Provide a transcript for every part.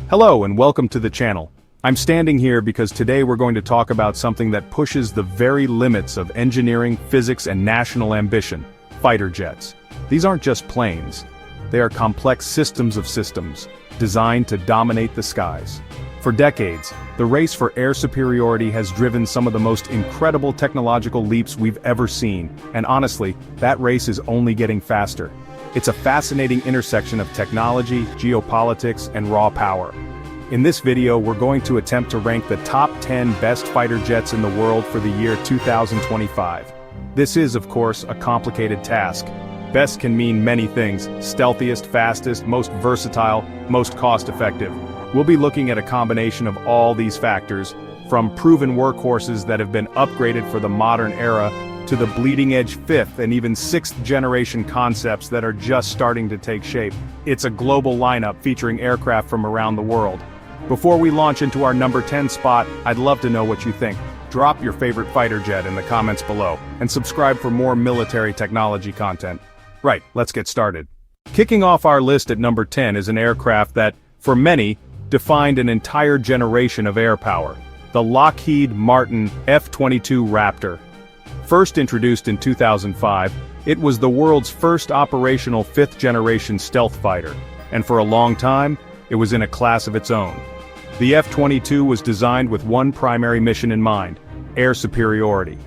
Hello and welcome to the channel. I'm standing here because today we're going to talk about something that pushes the very limits of engineering, physics, and national ambition: fighter jets. These aren't just planes. They are complex systems of systems, designed to dominate the skies. For decades, the race for air superiority has driven some of the most incredible technological leaps we've ever seen, and honestly, that race is only getting faster. It's a fascinating intersection of technology, geopolitics, and raw power. In this video, we're going to attempt to rank the top 10 best fighter jets in the world for the year 2025. This is, of course, a complicated task. Best can mean many things: stealthiest, fastest, most versatile, most cost-effective. We'll be looking at a combination of all these factors, from proven workhorses that have been upgraded for the modern era, to the bleeding-edge 5th and even 6th generation concepts that are just starting to take shape. It's a global lineup featuring aircraft from around the world. Before we launch into our number 10 spot, I'd love to know what you think. Drop your favorite fighter jet in the comments below, and subscribe for more military technology content. Right, let's get started. Kicking off our list at number 10 is an aircraft that, for many, defined an entire generation of air power: the Lockheed Martin F-22 Raptor. First introduced in 2005, it was the world's first operational 5th-generation stealth fighter, and for a long time, it was in a class of its own. The F-22 was designed with one primary mission in mind: air superiority.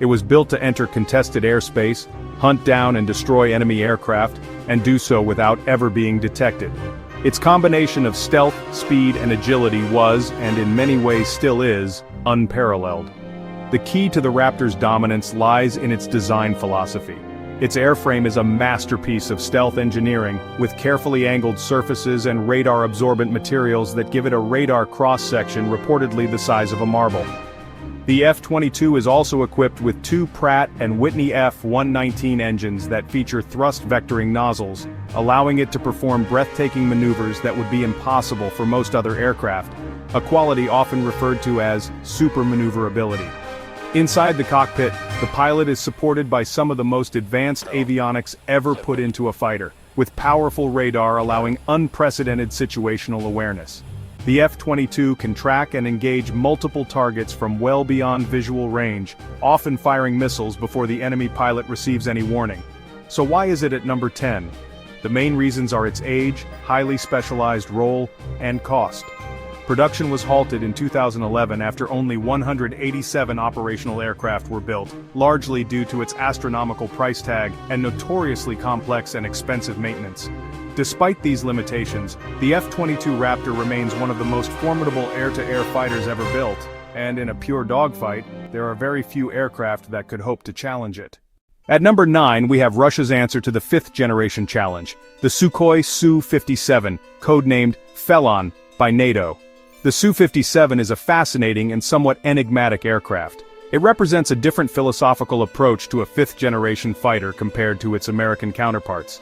It was built to enter contested airspace, hunt down and destroy enemy aircraft, and do so without ever being detected. Its combination of stealth, speed, and agility was, and in many ways still is, unparalleled. The key to the Raptor's dominance lies in its design philosophy. Its airframe is a masterpiece of stealth engineering, with carefully angled surfaces and radar-absorbent materials that give it a radar cross-section reportedly the size of a marble. The F-22 is also equipped with two Pratt & Whitney F-119 engines that feature thrust-vectoring nozzles, allowing it to perform breathtaking maneuvers that would be impossible for most other aircraft, a quality often referred to as super maneuverability. Inside the cockpit, the pilot is supported by some of the most advanced avionics ever put into a fighter, with powerful radar allowing unprecedented situational awareness. The F-22 can track and engage multiple targets from well beyond visual range, often firing missiles before the enemy pilot receives any warning. So why is it at number 10? The main reasons are its age, highly specialized role, and cost. Production was halted in 2011 after only 187 operational aircraft were built, largely due to its astronomical price tag and notoriously complex and expensive maintenance. Despite these limitations, the F-22 Raptor remains one of the most formidable air-to-air fighters ever built, and in a pure dogfight, there are very few aircraft that could hope to challenge it. At number 9, we have Russia's answer to the 5th-generation challenge: the Sukhoi Su-57, codenamed Felon by NATO. The Su-57 is a fascinating and somewhat enigmatic aircraft. It represents a different philosophical approach to a 5th-generation fighter compared to its American counterparts.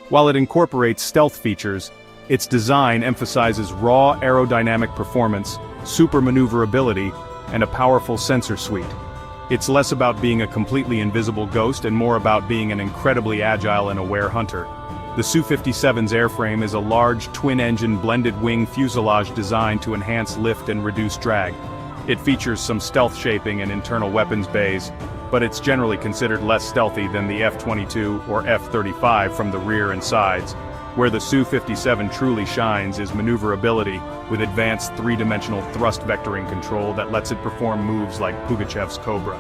While it incorporates stealth features, its design emphasizes raw aerodynamic performance, super maneuverability, and a powerful sensor suite. It's less about being a completely invisible ghost and more about being an incredibly agile and aware hunter. The Su-57's airframe is a large, twin-engine blended-wing fuselage designed to enhance lift and reduce drag. It features some stealth shaping and internal weapons bays, but it's generally considered less stealthy than the F-22 or F-35 from the rear and sides. Where the Su-57 truly shines is maneuverability, with advanced three-dimensional thrust vectoring control that lets it perform moves like Pugachev's Cobra.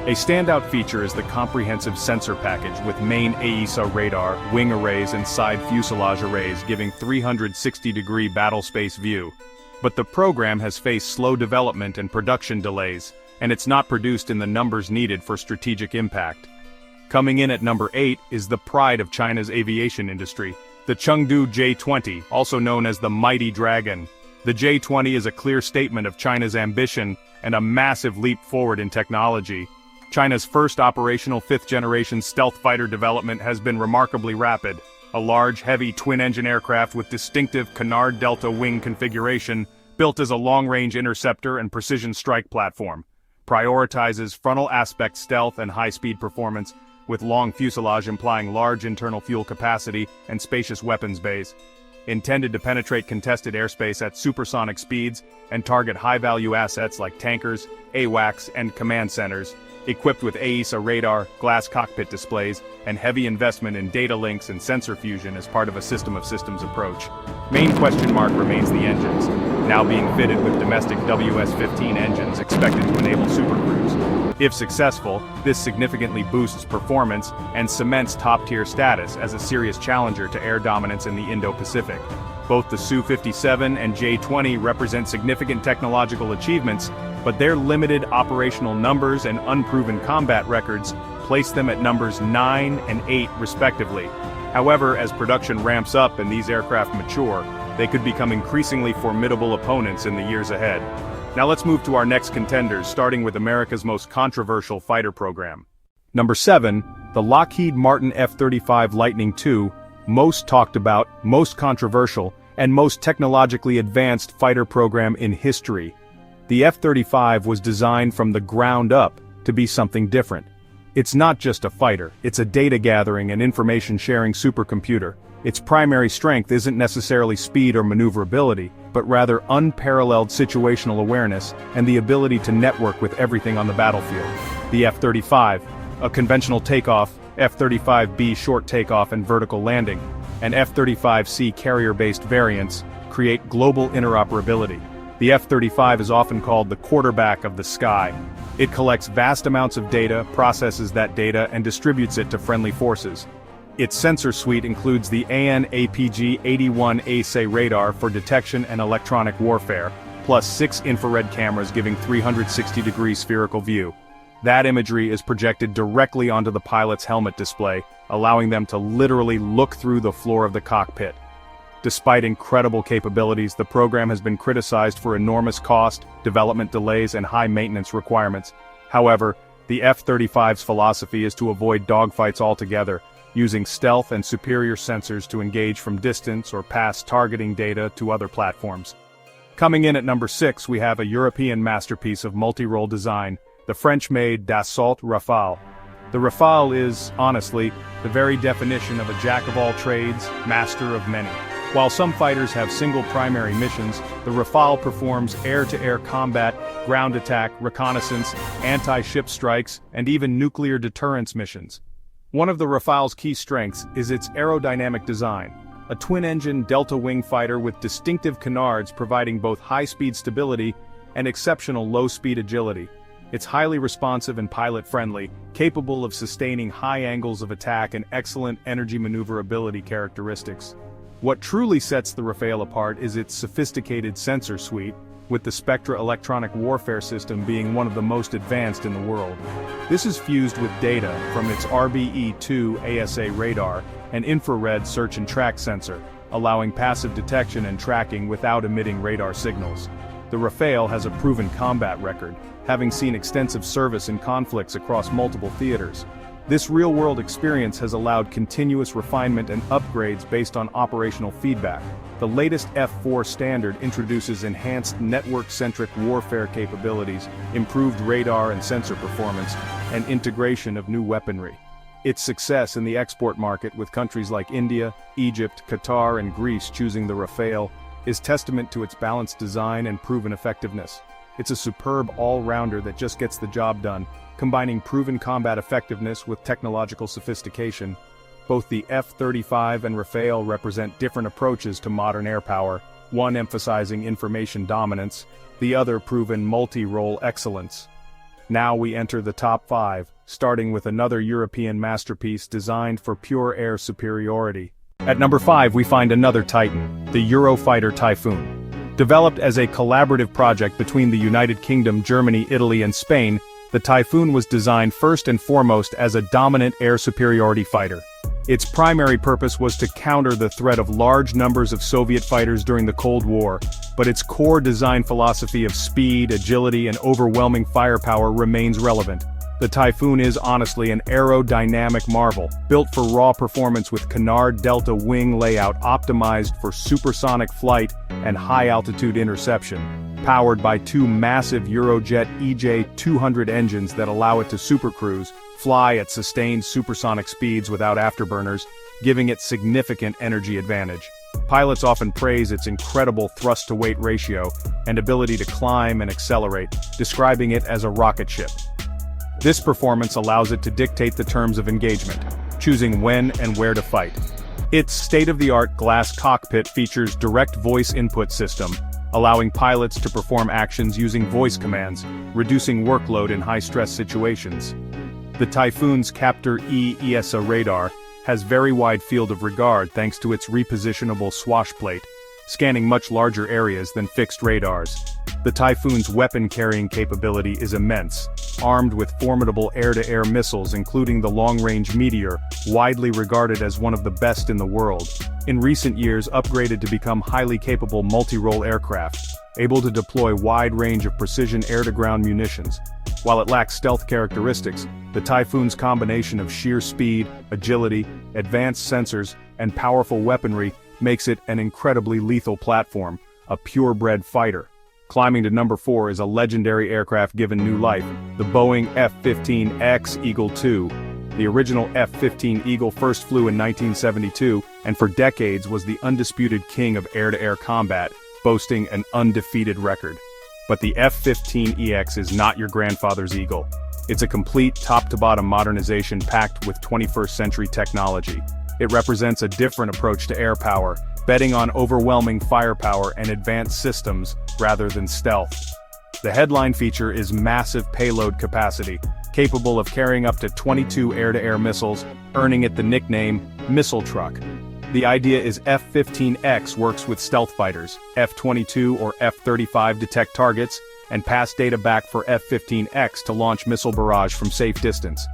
A standout feature is the comprehensive sensor package with main AESA radar, wing arrays and side fuselage arrays giving 360-degree battlespace view. But the program has faced slow development and production delays, and it's not produced in the numbers needed for strategic impact. Coming in at number 8 is the pride of China's aviation industry: the Chengdu J-20, also known as the Mighty Dragon. The J-20 is a clear statement of China's ambition and a massive leap forward in technology. China's first operational 5th-generation stealth fighter development has been remarkably rapid. A large, heavy twin-engine aircraft with distinctive canard delta wing configuration, built as a long-range interceptor and precision strike platform, prioritizes frontal aspect stealth and high-speed performance, with long fuselage implying large internal fuel capacity and spacious weapons bays. intended to penetrate contested airspace at supersonic speeds and target high-value assets like tankers, AWACS, and command centers, equipped with AESA radar, glass cockpit displays, and heavy investment in data links and sensor fusion as part of a system of systems approach. Main question mark remains the engines, now being fitted with domestic WS-15 engines expected to enable supercruise. If successful, this significantly boosts performance and cements top-tier status as a serious challenger to air dominance in the Indo-Pacific. Both the Su-57 and J-20 represent significant technological achievements, but their limited operational numbers and unproven combat records place them at numbers 9 and 8 respectively. However, as production ramps up and these aircraft mature, they could become increasingly formidable opponents in the years ahead. Now let's move to our next contenders, starting with America's most controversial fighter program. Number 7, the Lockheed Martin F-35 Lightning II, most talked about, most controversial, and most technologically advanced fighter program in history. The F-35 was designed from the ground up to be something different. It's not just a fighter, it's a data-gathering and information-sharing supercomputer. Its primary strength isn't necessarily speed or maneuverability, but rather unparalleled situational awareness and the ability to network with everything on the battlefield. The F-35, a conventional takeoff, F-35B short takeoff and vertical landing, and F-35C carrier-based variants, create global interoperability. The F-35 is often called the quarterback of the sky. It collects vast amounts of data, processes that data, and distributes it to friendly forces. Its sensor suite includes the AN/APG-81 ASA radar for detection and electronic warfare, plus 6 infrared cameras giving 360-degree spherical view. That imagery is projected directly onto the pilot's helmet display, allowing them to literally look through the floor of the cockpit. Despite incredible capabilities, the program has been criticized for enormous cost, development delays, and high maintenance requirements. However, the F-35's philosophy is to avoid dogfights altogether, using stealth and superior sensors to engage from distance or pass targeting data to other platforms. Coming in at number 6, we have a European masterpiece of multi-role design, the French-made Dassault Rafale. The Rafale is, honestly, the very definition of a jack-of-all-trades, master of many. While some fighters have single primary missions, the Rafale performs air-to-air combat, ground attack, reconnaissance, anti-ship strikes, and even nuclear deterrence missions. One of the Rafale's key strengths is its aerodynamic design, a twin-engine delta-wing fighter with distinctive canards providing both high-speed stability and exceptional low-speed agility. It's highly responsive and pilot-friendly, capable of sustaining high angles of attack and excellent energy maneuverability characteristics. What truly sets the Rafale apart is its sophisticated sensor suite, with the Spectra electronic warfare system being one of the most advanced in the world. This is fused with data from its RBE-2 ASA radar and infrared search and track sensor, allowing passive detection and tracking without emitting radar signals. The Rafale has a proven combat record, having seen extensive service in conflicts across multiple theaters. This real-world experience has allowed continuous refinement and upgrades based on operational feedback. The latest F4 standard introduces enhanced network-centric warfare capabilities, improved radar and sensor performance, and integration of new weaponry. Its success in the export market, with countries like India, Egypt, Qatar, and Greece choosing the Rafale, is testament to its balanced design and proven effectiveness. It's a superb all-rounder that just gets the job done, combining proven combat effectiveness with technological sophistication. Both the F-35 and Rafale represent different approaches to modern air power, one emphasizing information dominance, the other proven multi-role excellence. Now we enter the top 5, starting with another European masterpiece designed for pure air superiority. At number 5 we find another titan, the Eurofighter Typhoon. Developed as a collaborative project between the United Kingdom, Germany, Italy, and Spain, the Typhoon was designed first and foremost as a dominant air superiority fighter. Its primary purpose was to counter the threat of large numbers of Soviet fighters during the Cold War, but its core design philosophy of speed, agility, and overwhelming firepower remains relevant. The Typhoon is honestly an aerodynamic marvel, built for raw performance with canard delta wing layout optimized for supersonic flight and high-altitude interception, powered by 2 massive Eurojet EJ-200 engines that allow it to supercruise, fly at sustained supersonic speeds without afterburners, giving it significant energy advantage. Pilots often praise its incredible thrust-to-weight ratio and ability to climb and accelerate, describing it as a rocket ship. This performance allows it to dictate the terms of engagement, choosing when and where to fight. Its state-of-the-art glass cockpit features direct voice input system, allowing pilots to perform actions using voice commands, reducing workload in high-stress situations. The Typhoon's Captor E ESA radar has very wide field of regard thanks to its repositionable swash plate, scanning much larger areas than fixed radars. The Typhoon's weapon-carrying capability is immense, armed with formidable air-to-air missiles including the long-range Meteor, widely regarded as one of the best in the world. In recent years upgraded to become highly capable multi-role aircraft, able to deploy wide range of precision air-to-ground munitions. While it lacks stealth characteristics, the Typhoon's combination of sheer speed, agility, advanced sensors, and powerful weaponry makes it an incredibly lethal platform, a purebred fighter. Climbing to number 4 is a legendary aircraft given new life, the Boeing F-15X Eagle II. The original F-15 Eagle first flew in 1972, and for decades was the undisputed king of air-to-air combat, boasting an undefeated record. But the F-15EX is not your grandfather's Eagle. It's a complete top-to-bottom modernization packed with 21st century technology. It represents a different approach to air power, betting on overwhelming firepower and advanced systems rather than stealth. The headline feature is massive payload capacity, capable of carrying up to 22 air-to-air missiles, earning it the nickname Missile Truck. The idea is F-15X works with stealth fighters, F-22 or F-35 detect targets, and pass data back for F-15X to launch missile barrage from safe distance.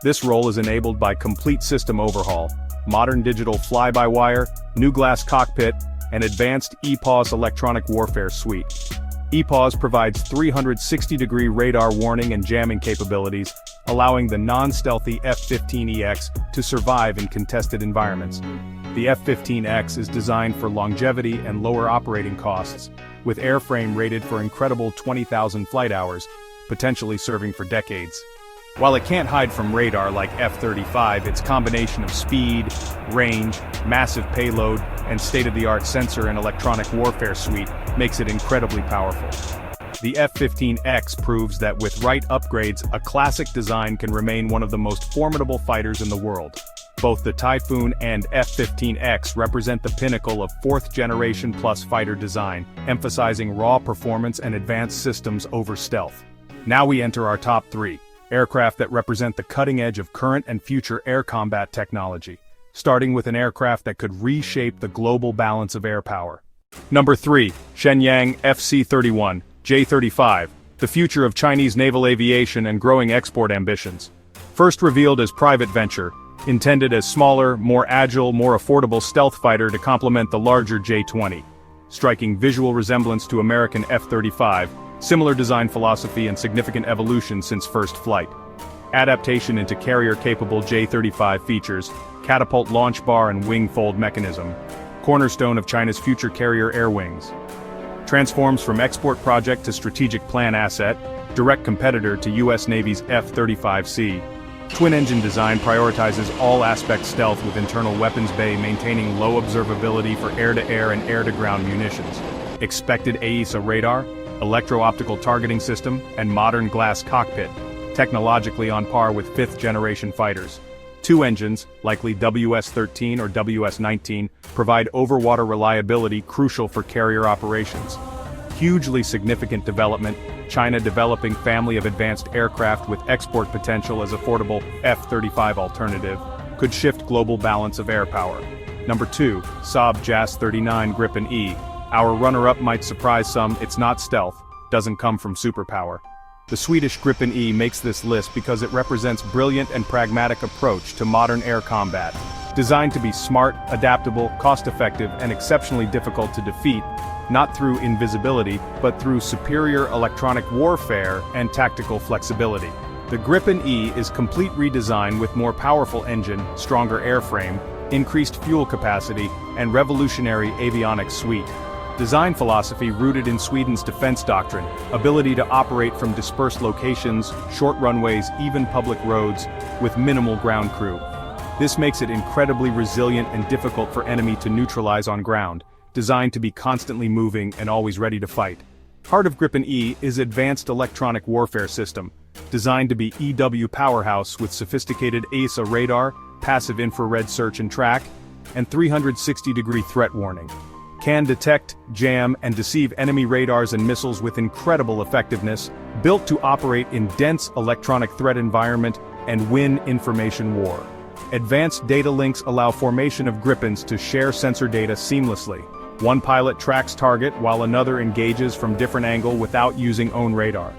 This role is enabled by complete system overhaul, modern digital fly-by-wire, new glass cockpit, and advanced EPAWS electronic warfare suite. EPAWS provides 360-degree radar warning and jamming capabilities, allowing the non-stealthy F-15EX to survive in contested environments. The F-15X is designed for longevity and lower operating costs, with airframe rated for incredible 20,000 flight hours, potentially serving for decades. While it can't hide from radar like F-35, its combination of speed, range, massive payload, and state-of-the-art sensor and electronic warfare suite makes it incredibly powerful. The F-15X proves that with right upgrades, a classic design can remain one of the most formidable fighters in the world. Both the Typhoon and F-15X represent the pinnacle of fourth-generation plus fighter design, emphasizing raw performance and advanced systems over stealth. Now we enter our top 3. Aircraft that represent the cutting edge of current and future air combat technology, starting with an aircraft that could reshape the global balance of air power. Number 3, Shenyang FC-31, J-35, the future of Chinese naval aviation and growing export ambitions. First revealed as private venture, intended as smaller, more agile, more affordable stealth fighter to complement the larger J-20. Striking visual resemblance to American F-35, similar design philosophy and significant evolution since first flight. Adaptation into carrier-capable J-35 features, catapult launch bar and wing fold mechanism, cornerstone of China's future carrier air wings. Transforms from export project to strategic plan asset, direct competitor to U.S. Navy's F-35C. Twin-engine design prioritizes all aspect stealth with internal weapons bay maintaining low observability for air-to-air and air-to-ground munitions. Expected AESA radar, electro-optical targeting system, and modern glass cockpit, technologically on par with fifth-generation fighters. Two engines, likely WS-13 or WS-19, provide overwater reliability crucial for carrier operations. Hugely significant development, China developing family of advanced aircraft with export potential as affordable F-35 alternative, could shift global balance of air power. Number 2, Saab JAS-39 Gripen E. Our runner-up might surprise some, it's not stealth, doesn't come from superpower. The Swedish Gripen E makes this list because it represents brilliant and pragmatic approach to modern air combat. Designed to be smart, adaptable, cost-effective, and exceptionally difficult to defeat, not through invisibility, but through superior electronic warfare and tactical flexibility. The Gripen E is complete redesign with more powerful engine, stronger airframe, increased fuel capacity, and revolutionary avionics suite. Design philosophy rooted in Sweden's defense doctrine, ability to operate from dispersed locations, short runways, even public roads, with minimal ground crew. This makes it incredibly resilient and difficult for enemy to neutralize on ground, designed to be constantly moving and always ready to fight. Part of Gripen E is Advanced Electronic Warfare System, designed to be EW powerhouse with sophisticated AESA radar, passive infrared search and track, and 360-degree threat warning. Can detect, jam, and deceive enemy radars and missiles with incredible effectiveness, built to operate in dense electronic threat environment and win information war. Advanced data links allow formation of Gripens to share sensor data seamlessly. One pilot tracks target while another engages from different angle without using own radar.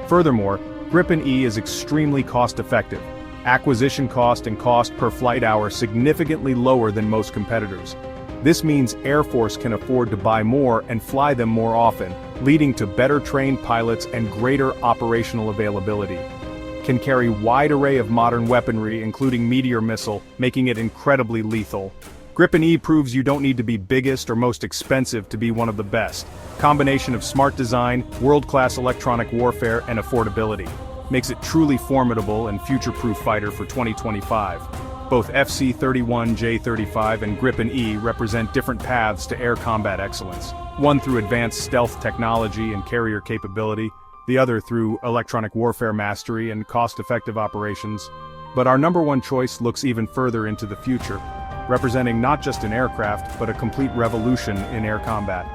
Furthermore, Gripen E is extremely cost-effective. Acquisition cost and cost per flight hour significantly lower than most competitors. This means Air Force can afford to buy more and fly them more often, leading to better trained pilots and greater operational availability. Can carry wide array of modern weaponry including Meteor missile, making it incredibly lethal. Gripen E proves you don't need to be biggest or most expensive to be one of the best. Combination of smart design, world-class electronic warfare, and affordability makes it truly formidable and future-proof fighter for 2025. Both FC-31J-35 and Gripen E represent different paths to air combat excellence. One through advanced stealth technology and carrier capability, the other through electronic warfare mastery and cost-effective operations. But our number one choice looks even further into the future, representing not just an aircraft, but a complete revolution in air combat.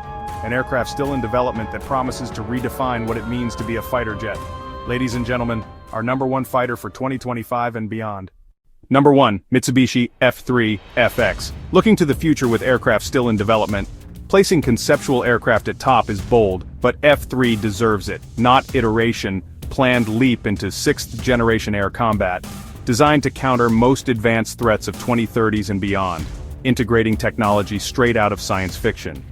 An aircraft still in development that promises to redefine what it means to be a fighter jet. Ladies and gentlemen, our number one fighter for 2025 and beyond. Number 1, Mitsubishi F3FX. Looking to the future with aircraft still in development, placing conceptual aircraft at top is bold, but F3 deserves it. Not iteration, planned leap into 6th generation air combat, designed to counter most advanced threats of 2030s and beyond, integrating technology straight out of science fiction.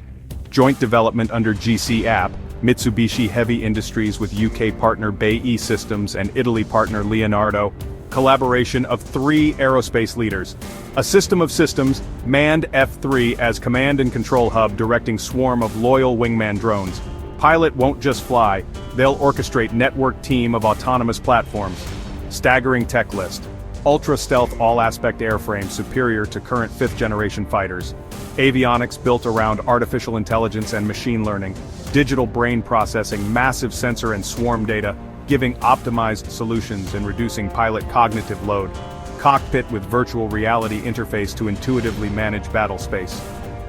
Joint development under GC-AP, Mitsubishi Heavy Industries with UK partner BAE Systems and Italy partner Leonardo, collaboration of 3 aerospace leaders. A system of systems, manned F3 as command and control hub directing swarm of loyal wingman drones. Pilot won't just fly, they'll orchestrate network team of autonomous platforms. Staggering tech list. Ultra-stealth all-aspect airframe superior to current 5th-generation fighters. Avionics built around artificial intelligence and machine learning. Digital brain processing massive sensor and swarm data, giving optimized solutions and reducing pilot cognitive load. Cockpit with virtual reality interface to intuitively manage battle space.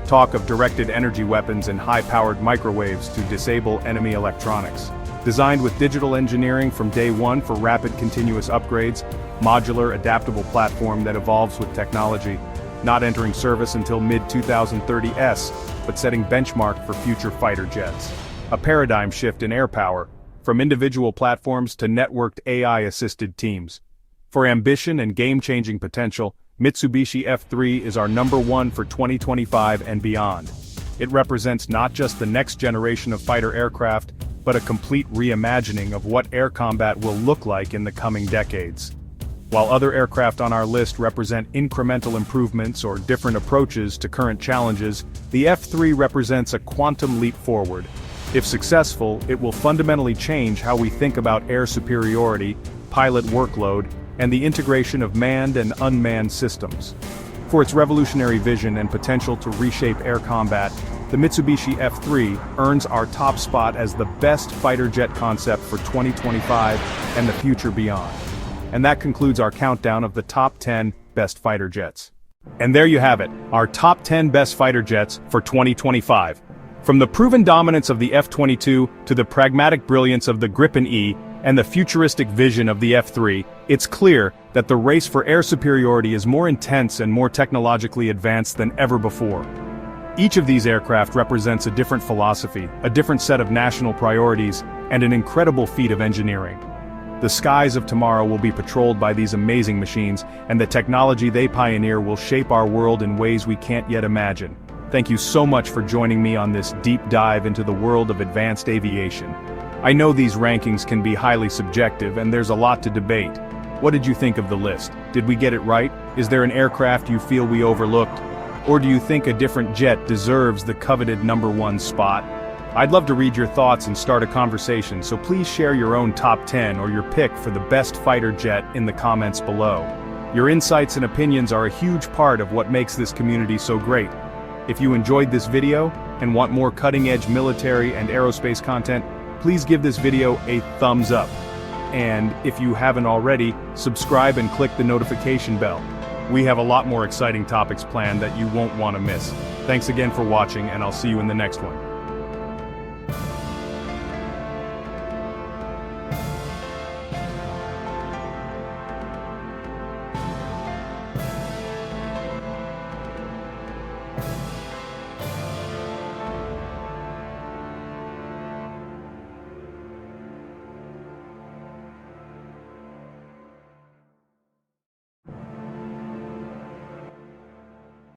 Talk of directed energy weapons and high-powered microwaves to disable enemy electronics. Designed with digital engineering from day one for rapid continuous upgrades, modular adaptable platform that evolves with technology, not entering service until mid-2030s, but setting benchmark for future fighter jets. A paradigm shift in air power, from individual platforms to networked AI-assisted teams. For ambition and game-changing potential, Mitsubishi F3 is our number one for 2025 and beyond. It represents not just the next generation of fighter aircraft, but a complete reimagining of what air combat will look like in the coming decades. While other aircraft on our list represent incremental improvements or different approaches to current challenges, the F3 represents a quantum leap forward. If successful, it will fundamentally change how we think about air superiority, pilot workload, and the integration of manned and unmanned systems. For its revolutionary vision and potential to reshape air combat, the Mitsubishi F3 earns our top spot as the best fighter jet concept for 2025 and the future beyond. And that concludes our countdown of the top 10 best fighter jets. And there you have it, our top 10 best fighter jets for 2025. From the proven dominance of the F-22 to the pragmatic brilliance of the Gripen E and the futuristic vision of the F-3, it's clear that the race for air superiority is more intense and more technologically advanced than ever before. Each of these aircraft represents a different philosophy, a different set of national priorities, and an incredible feat of engineering. The skies of tomorrow will be patrolled by these amazing machines, and the technology they pioneer will shape our world in ways we can't yet imagine. Thank you so much for joining me on this deep dive into the world of advanced aviation. I know these rankings can be highly subjective and there's a lot to debate. What did you think of the list? Did we get it right? Is there an aircraft you feel we overlooked? Or do you think a different jet deserves the coveted number one spot? I'd love to read your thoughts and start a conversation, so please share your own top 10 or your pick for the best fighter jet in the comments below. Your insights and opinions are a huge part of what makes this community so great. If you enjoyed this video and want more cutting-edge military and aerospace content, please give this video a thumbs up. And if you haven't already, subscribe and click the notification bell. We have a lot more exciting topics planned that you won't want to miss. Thanks again for watching, and I'll see you in the next one.